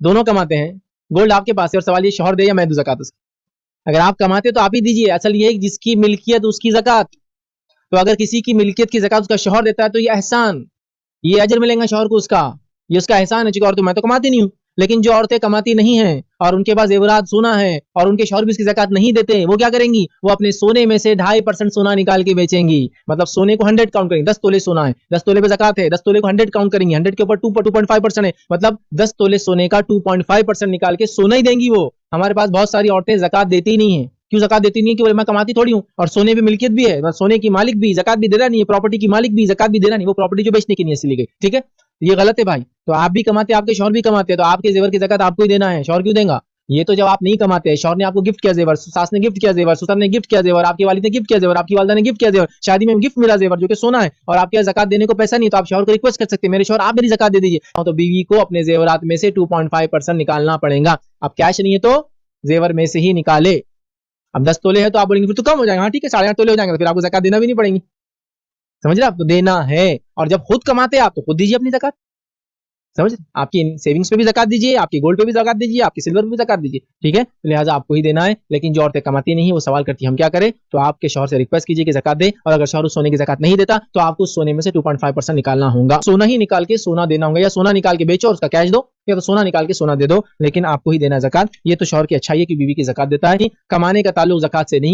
दोनों कमाते हैं, गोल्ड आपके पास है और सवाल ये शौहर दे या मैं दूं ज़कात उसकी। अगर आप कमाते तो आप ही दीजिए, असल ये जिसकी मिल्कियत उसकी ज़कात। तो अगर किसी की मिल्कियत की ज़कात उसका शौहर देता है तो ये एहसान, ये अजर मिलेगा शौहर को उसका, ये उसका एहसान है। चूंकि और तो मैं तो कमाती नहीं हूँ, लेकिन जो औरतें कमाती नहीं हैं और उनके पास जेवरात सोना है और उनके शौहर भी इसकी ज़कात नहीं देते, वो क्या करेंगी? वो अपने सोने में से 2.5% सोना निकाल के बेचेंगी। मतलब सोने को 100 काउंट करेंगे, 10 तोले सोना है, 10 तोले पे ज़कात है, 10 तोले को 100 काउंट करेंगे, 100 के ऊपर 2.5% है, मतलब 10 तोले सोने का 2.5% निकाल के सोना ही देंगी वो। हमारे पास बहुत सारी औरतें ज़कात देती ही नहीं है। क्यों ज़कात देती नहीं है? कि मैं कमाती थोड़ी हूँ और सोने पे मिल्कियत भी है, सोने की मालिक भी, ज़कात भी दे रहा नहीं है, प्रॉपर्टी की मालिक भी, ज़कात भी दे रहा नहीं, वो प्रॉपर्टी जो बेचने की नीयत से ली गई। ठीक है, ये गलत है भाई। तो आप भी कमाते, आपके शौहर भी कमाते, तो आपके जेवर की ज़कात आपको ही देना है, शौहर क्यों देगा? ये तो जब आप नहीं कमाते, शौहर ने आपको गिफ्ट किया जेवर, सास ने गिफ्ट किया जेवर, ससुर ने गिफ्ट किया जेवर, आपकी वालिद ने गिफ्ट किया जेवर, आपकी वालिदा ने गिफ्ट किया जेवर, शादी में गिफ्ट मिला जेवर जो कि सोना है, और आपके यहाँ ज़कात देने को पैसा नहीं, तो आप शौहर को रिक्वेस्ट कर सकते हैं, मेरे शौहर आप मेरी ज़कात दे दीजिए। तो बीवी को अपने जेवरात में से 2.5% निकालना पड़ेगा। अब कैश नहीं है तो जेवर में से ही निकाले। अब 10 तोले है तो आप बोलेंगे फिर तो कम हो जाएगा, हाँ ठीक है 8.5 तोले हो जाएंगे, तो फिर आपको ज़कात देना भी नहीं पड़ेगी। समझ रहे आप? तो देना है, और जब खुद कमाते हैं आप तो खुद दीजिए अपनी ज़कात। समझ, आपकी सेविंग्स पे भी ज़कात दीजिए, आपकी गोल्ड पे भी ज़कात दीजिए, आपकी सिल्वर पे भी ज़कात दीजिए। ठीक है, तो लिहाजा आपको ही देना है। लेकिन जो औरतें कमाती नहीं है वो सवाल करती है हम क्या करें, तो आपके शौहर से रिक्वेस्ट कीजिए कि ज़कात दे, और अगर शौहर उस सोने की ज़कात नहीं देता तो आपको सोने में से 2.5% निकालना होगा। सोना ही निकाल के सोना देना होगा, या सोना निकाल के बेचो और उसका कैश दो, या तो सोना निकाल के सोना दे दो, लेकिन आपको ही देना ज़कात। ये तो शौहर की अच्छाई है कि बीवी की ज़कात देता है। कमाने का ताल्लुक ज़कात से नहीं है।